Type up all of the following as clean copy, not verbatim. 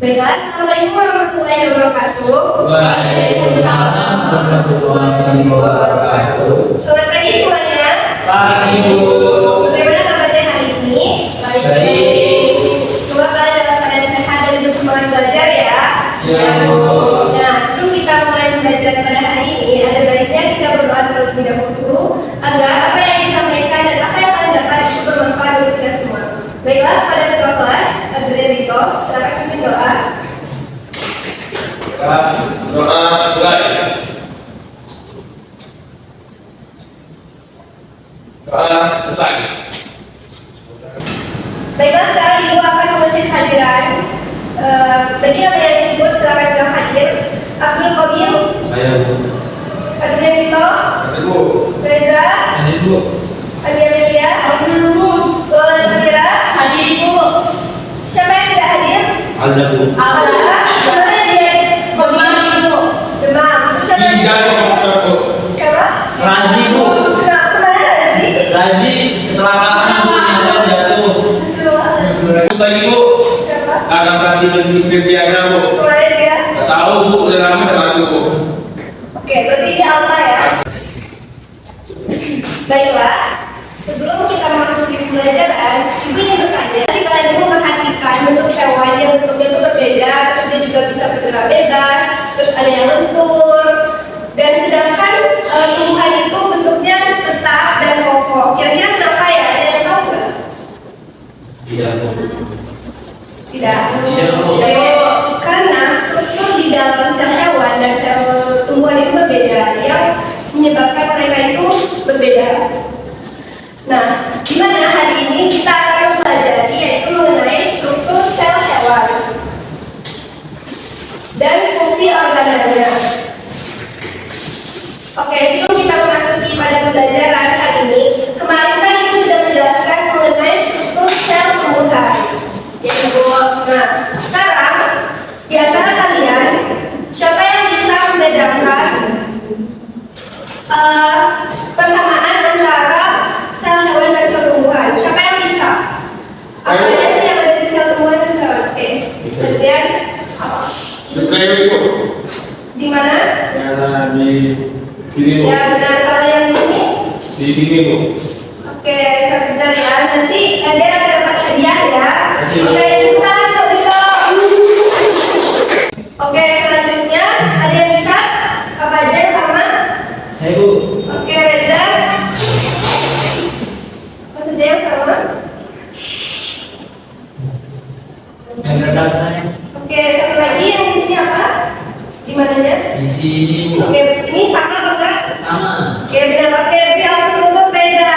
Baiklah, assalamualaikum warahmatullahi wabarakatuh. Waalaikumsalam warahmatullahi wabarakatuh. Selamat pagi semuanya. Pagi Bu. Bagaimana kabarnya hari ini? Baik. Semoga kalian dalam keadaan sehat dan bersemangat belajar ya. Ya Bu. Nah, sebelum kita mulai belajar pada hari ini, ada baiknya kita berdoa terlebih dahulu agar apa yang disampaikan dan apa yang kalian dapat itu bermanfaat untuk kita semua. Baiklah, pada ketua kelas, Adrian Dito, silakan pimpin doa. Doa mulai. Doa selesai. Baiklah, sekarang Ibu akan mengecek hadiran. Bagi nama yang disebut silakan bilang hadir. Abdul Qabil, Saya Bu. Adrian Dito, Ibu. Reza, Hadir Bu. Adi Amelia, Lola Zamira, Hadir Ibu. siapa yang tidak hadir? Ada Bu. Alhamdulillah. Siapa yang tidak? Demam Ibu. Demam. Siapa yang Tiga tidak? komputer Bu. Siapa? Razi Bu. Kemana Razi? Razi kecelakaan Bu, motor jatuh. Astagfirullahaladzim. Tadi Bu. Siapa? Akan saat di Viviana Bu. Kemana dia? Gak tahu Bu. Udah lama udah masuk Bu. Oke, berarti dia Alfa ya. Baiklah, sebelum kita masuk di pembelajaran, Ibu ingin bertanya, tadi kalian Ibu perhatikan bentuk hewan yang bentuknya itu berbeda, terus dia juga bisa bergerak bebas, terus ada yang lentur, dan sedangkan tumbuhan itu bentuknya tetap dan kokoh. Kira-kira kenapa ya? Ada yang tahu nggak? Tidak Bu. Tidak. Tidak, Bu. Oke, karena struktur di dalam sel hewan dan sel tumbuhan itu berbeda, yang menyebabkan mereka itu berbeda. Nah, di mana hari ini kita akan mempelajari yaitu mengenai struktur sel hewan dan fungsi organelnya. Oke, sebelum kita memasuki pada pembelajaran hari ini, kemarin kan Ibu sudah menjelaskan mengenai struktur sel tumbuhan. Ya, Ibu. Nah, sekarang di antara kalian siapa yang bisa membedakan persamaan antara sel hewan dan sel tumbuhan? Siapa yang bisa? Apa aja sih yang ada di sel tumbuhan dan sel hewan? Oke, kemudian apa? Nukleus Bu. Di mana? Yang di sini Bu. Ya benar, kalau yang di sini. Di sini Bu. Oke, sebentar ya. Nanti ada akan dapat hadiah ya. Kasih. Oke, tepuk tangan untuk Dito. Oke, selanjutnya ada yang bisa? Apa aja yang sama? Saya Bu. Oke, Reza. Apa saja yang sama? Yang berdasarnya Oke, satu lagi yang di sini apa? Di mananya? di sini Bu. Oke, ini sama apa enggak? Sama. Oke, benar. Oke, tapi harus untuk beda.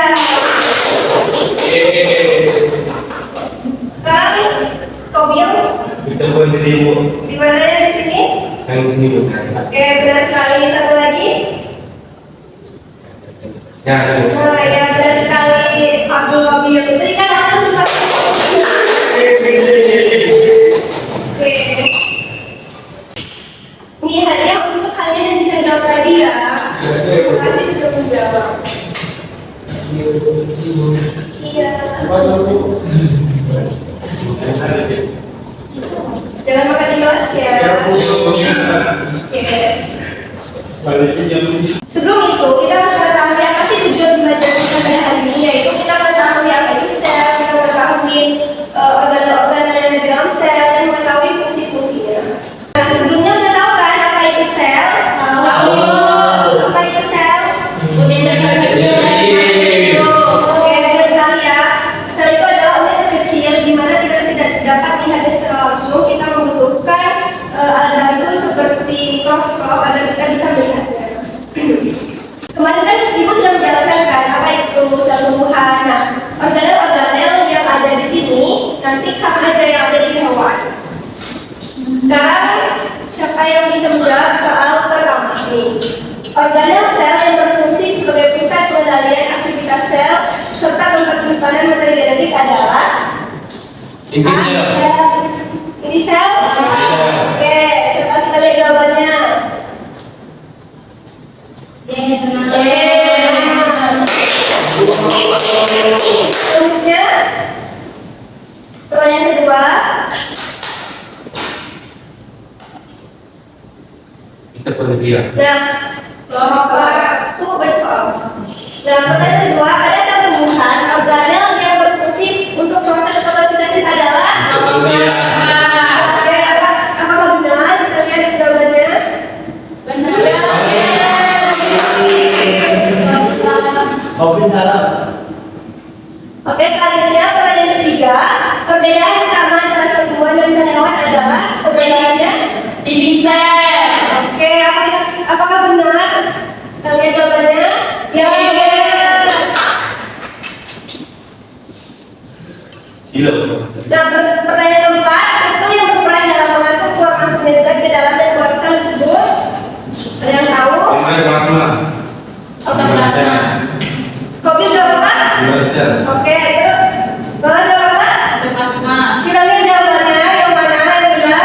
Sekarang Kobil, Kita buat di Bu. di mana yang di sini? Yang di sini Bu. Oke, benar sekali. Satu lagi. Ya. Nah, ya benar sekali. Abdul Kobil. Berikan aku sempat. Oke. Ini hadiah untuk kalian yang bisa jawab tadi ya. Terima kasih sudah menjawab. Iya. Jangan makan di kelas ya. Oke. Sebelum itu kita harus mengetahui apa sih tujuan belajar kita pada hari ini, yaitu kita mengetahui apa itu sel, kita mengetahui organel-organel yang ada di dalam sel dan mengetahui fungsi-fungsinya. Nah, sebelumnya udah tahu kan apa itu sel? Tahu. Apa itu sel? Unit terkecil. Oke, benar sekali ya. Sel itu adalah unit terkecil di mana kita tidak dapat melihatnya secara langsung. Kita membutuhkan alat bantu seperti mikroskop agar kita bisa melihatnya. Kemarin kan Ibu sudah menjelaskan kan apa itu sel tumbuhan. Nah, organel-organel yang ada di sini nanti sama aja yang ada di hewan. Sekarang siapa yang bisa menjawab soal pertama ini? Organel sel yang berfungsi sebagai pusat pengendalian aktivitas sel serta tempat penyimpanan materi genetik adalah Inti sel. Inti sel? Inti sel. Oke, coba kita lihat jawabannya. Selanjutnya, pertanyaan kedua. Vital penelitian. Nah, tunggu baca soal. Nah, pertanyaan kedua, ada satu tumbuhan organel yang berfungsi untuk proses fotosintesis adalah Oke, apakah benar? Kita lihat jawabannya. Benar. Kopi salah. Oke, selanjutnya pertanyaan ketiga, perbedaan utama antara sebuah dan hewan adalah perbedaannya. Dinding sel. Oke, apakah benar? Kita lihat jawabannya. Ya, benar. Silo. Nah, pertanyaan keempat, itu yang berperan dalam mengatur keluar masuk nitrat ke dalam dan keluar sel disebut. Ada yang tahu? Pemain plasma. Protoplasma. Kopi jawab apa? Pembaca. Oke, terus Bang jawab apa? Protoplasma. Kita lihat jawabannya yang mana yang benar.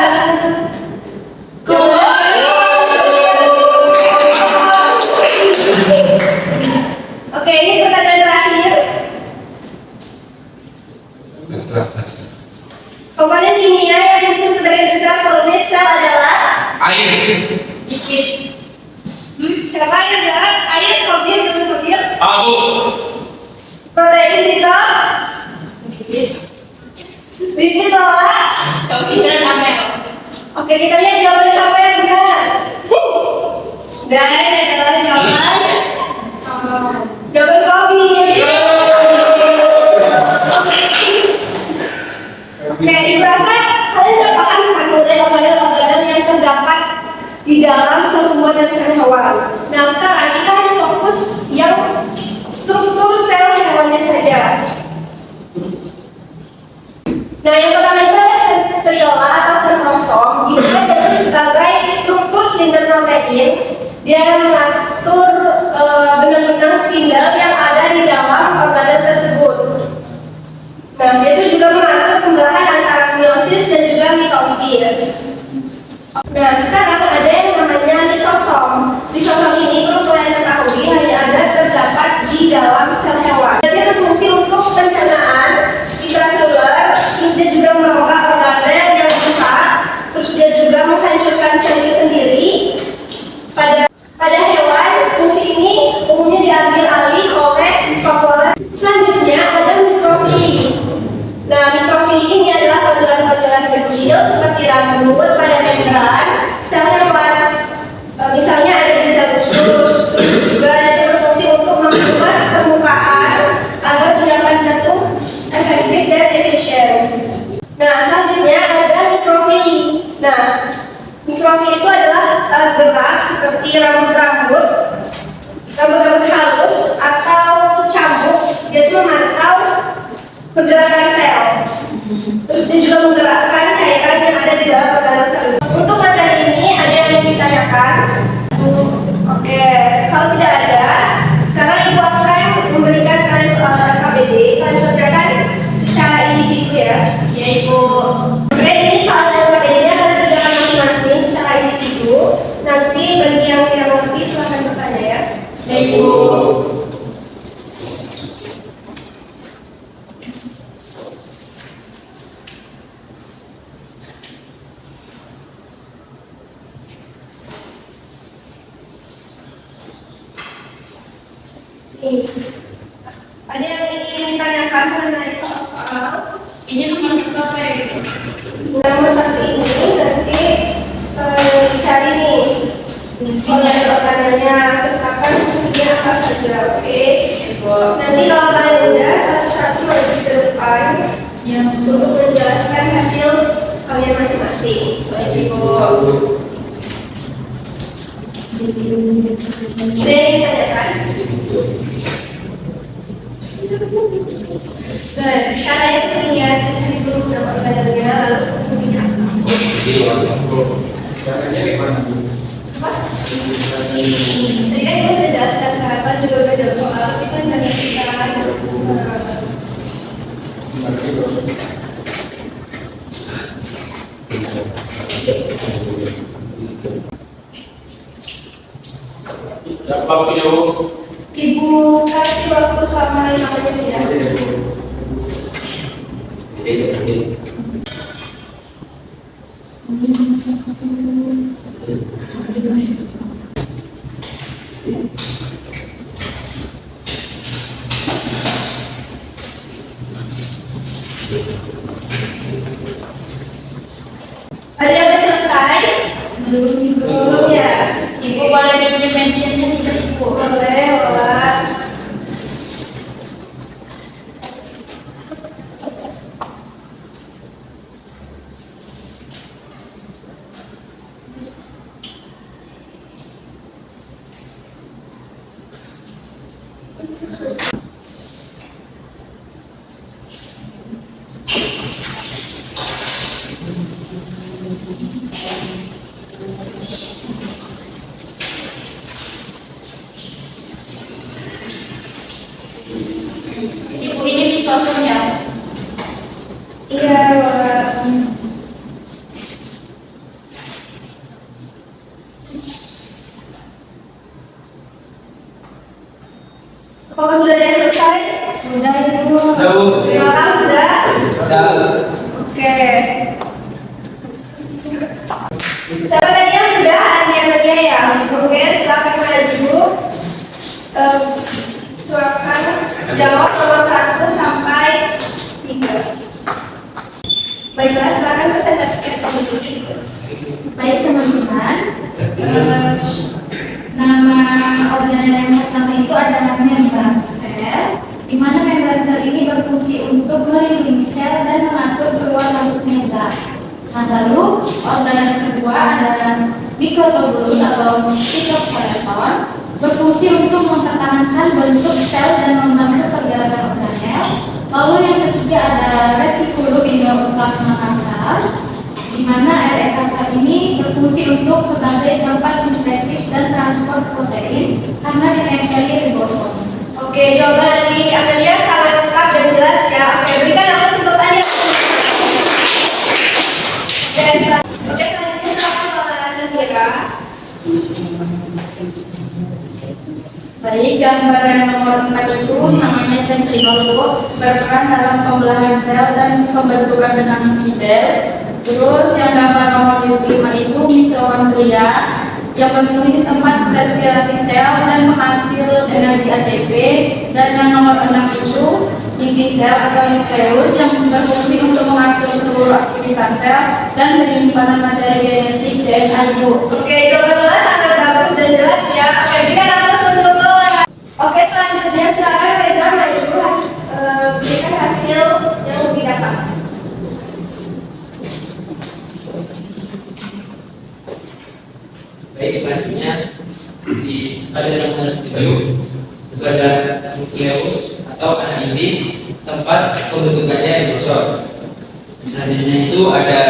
Oke, ini pertanyaan terakhir. Keras. Komponen kimia yang disebut sebagai besar volume sel adalah Air. Lipid. siapa yang jawab? Air, kopi. Abu. Protein itu Lipid. lipid loh. Kopi dan amel. Oke, kita lihat jawaban siapa yang benar. Dan adalah jawaban kopi. Oke, Ibu rasa kalian udah paham kan mengenai organel-organel yang terdapat di dalam sel tumbuhan dan sel hewan. Nah, sekarang kita hanya fokus yang struktur sel hewannya saja. Nah, yang pertama itu adalah sentriola atau sentrosom. Ini adalah sebagai struktur silinder protein. Dia akan mengatur benang-benang spindle yang ada di dalam organel tersebut. Nah, dia itu juga mengatur pembelahan antara meiosis dan juga mitosis. Nah, sekarang ada yang namanya lisosom. Lisosom ini perlu kalian ketahui hanya ada terdapat di dalam sel hewan. Jadi berfungsi untuk pencernaan intraseluler, terus dia juga merombak organel yang besar, terus dia juga menghancurkan sel itu sendiri. Pada hewan, fungsi ini umumnya diambil alih oleh Sophorus. Selanjutnya ada mikrofili. Nah, mikrofili ini adalah tonjolan-tonjolan kecil seperti rambut pada membran sel hewan. Misalnya ada di sel usus, terus juga ada berfungsi untuk mengemas permukaan agar gerakan jantung efektif dan efisien. Nah, selanjutnya ada mikrofili. Nah, mikrofili itu adalah gerak seperti rambut-rambut halus atau cambuk. Dia itu memantau pergerakan sel. Terus dia juga menggerakkan cairan yang ada di dalam organel sel. Untuk materi ini ada yang ingin ditanyakan? Oke, kalau tidak ada, sekarang Ibu akan memberikan kalian soal KBD. Kalian kerjakan secara individu ya. Ya, Ibu. Oke, ini soal KBD-nya kalian kerjakan masing-masing secara individu. Nanti bagi yang tidak mengerti silahkan bertanya ya. Ya, Ibu. Ada yang ingin ditanyakan mengenai soal-soal? Ini nomor berapa ya? Nomor satu ini nanti cari nih Fungsinya. organelnya sertakan fungsinya apa saja, oke? Ibu. Nanti kalau kalian udah satu-satu lagi ke depan Ya, untuk menjelaskan hasil kalian masing-masing. baik, Ibu. Ada yang ditanyakan? Baik, cara yang terlihat cari dulu nama organelnya lalu fungsinya apa? Apa? Tadi kan Ibu sudah jelaskan kan, juga udah jawab soal sih kan nggak bisa Waktunya Bu. Ibu kasih waktu selama 5 menit ya. Ini. Ada yang udah selesai? Belum ya? Ibu boleh pinjam medianya tidak ibu? Boleh, boleh. Ibu ini di sosoknya. Iya, boleh. Apakah sudah ada yang selesai? Sudah ibu. Sudah, Bu. Terima kasih sudah. Sudah. Oke. Siapa tadi yang sudah? Ania ya. Oke, silakan maju. Silakan jawab nomor 1 sampai 3. Baiklah, silakan presentasikan diri. Baik teman-teman, nama organel yang pertama itu adalah membran sel, di mana membran sel ini berfungsi untuk melindungi sel dan mengatur keluar masuknya zat. Nah, lalu organel kedua adalah mikrotubulus atau sitoskeleton, berfungsi untuk mempertahankan bentuk sel dan membantu pergerakan organel. Lalu yang ketiga ada retikulum endoplasma kasar, di mana RE kasar ini berfungsi untuk sebagai tempat sintesis dan transport protein karena ditempeli ribosom. Oke, jawaban dari Amelia sangat lengkap dan jelas ya. Oke, berikan aplaus untuk Ania. Oke, selanjutnya silakan Bapak Nazira. Baik, gambaran nomor 4 itu namanya sentinel berperan dalam pembelahan sel dan pembentukan benang spidel. Terus yang gambar nomor 5 itu mitokondria yang berfungsi tempat respirasi sel dan penghasil energi ATP. Dan yang nomor 6 itu inti sel atau nukleus yang berfungsi untuk mengatur seluruh aktivitas sel dan penyimpanan materi genetik DNA ibu. Oke, jawaban Lola sangat bagus dan jelas ya. Oke, berikan aplaus untuk Lola. Oke, selanjutnya silakan Reza maju berikan hasil yang didapat. Baik, selanjutnya pada nomor 7 itu ada nukleus atau anak inti, tempat pembentukannya ribosom. Selanjutnya itu ada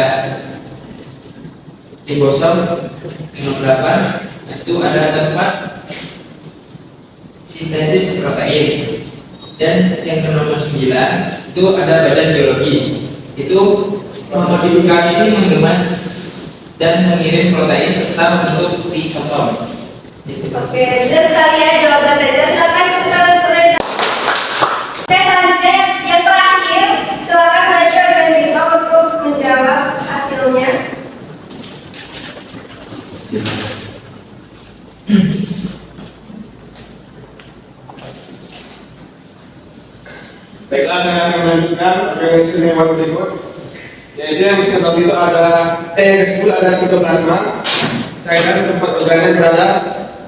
ribosom nomor 8, itu ada tempat sintesis protein. Dan yang ke nomor 9 itu ada badan biologi, itu memodifikasi, mengemas dan mengirim protein serta membentuk lisosom. Oke, benar sekali ya jawaban Reza. Silakan Reza. Oke, selanjutnya yang terakhir silakan maju dan Tito untuk menjawab hasilnya. Baiklah, saya akan melanjutkan organisasi hewan berikut. Yaitu yang presentasi itu ada yang ke-10 ada sitoplasma, cairan tempat organel berada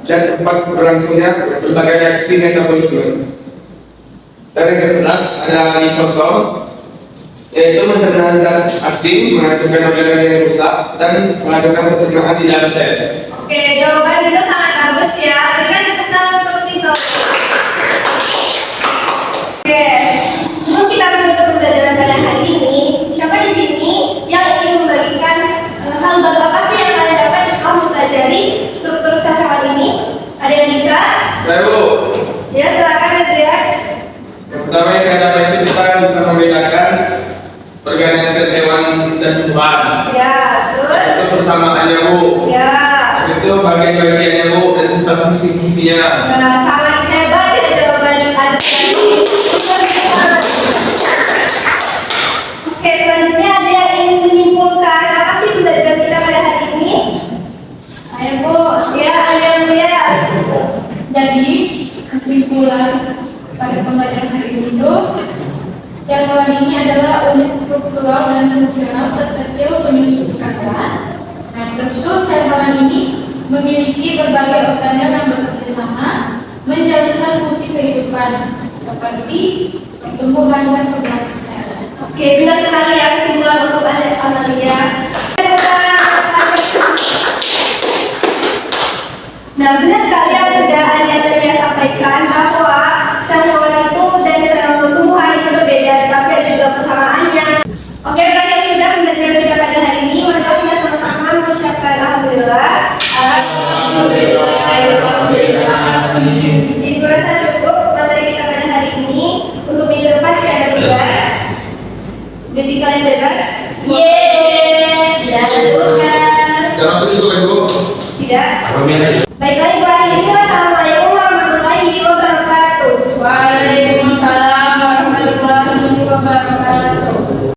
dan tempat berlangsungnya berbagai reaksi metabolisme. Dan yang ke-11 ada lisosom, yaitu mencernah zat asing, menghancurkan organel yang rusak dan melakukan pencernaan di dalam sel. Oke, jawaban itu sangat bagus ya. Berikan tepuk tangan untuk Tito. Oke, sebelum kita menutup pembelajaran pada hari ini, siapa di sini yang ingin membagikan hal baru apa sih yang kalian dapat setelah mempelajari struktur sel hewan ini? Ada yang bisa? Saya Bu, Ya, silakan Adrian. yang pertama yang saya dapat itu kita bisa membedakan organel sel hewan dan tumbuhan. Ya, terus? Itu persamaannya Bu. Ya, Itu bagian-bagiannya Bu dan serta fungsi-fungsinya. sangat hebat ya jawaban Adrian. Oke, selanjutnya ada yang ingin menyimpulkan apa sih pembelajaran kita pada struktural dan fungsional terkecil penyusun kata. Nah, terus sel hewan ini memiliki berbagai organel yang bekerja sama menjalankan fungsi kehidupan seperti pertumbuhan dan perkembangan sel. Oke, benar sekali ya kesimpulan untuk Anda Amalia. Nah, benar sekali yang sudah Anda tadi sampaikan bahwa sel hewan itu dan sel tumbuhan itu berbeda, tetapi ada juga persamaannya. Oke, berarti sudah pembelajaran kita pada hari ini. Mari kita sama-sama mengucapkan alhamdulillah. Ibu rasa cukup materi kita pada hari ini. Untuk minggu depan kita ada tugas. Jadi kalian bebas? Yeay, tidak ada tugas. Jangan sedih, Bu. Tidak? Apa aja? Baiklah Ibu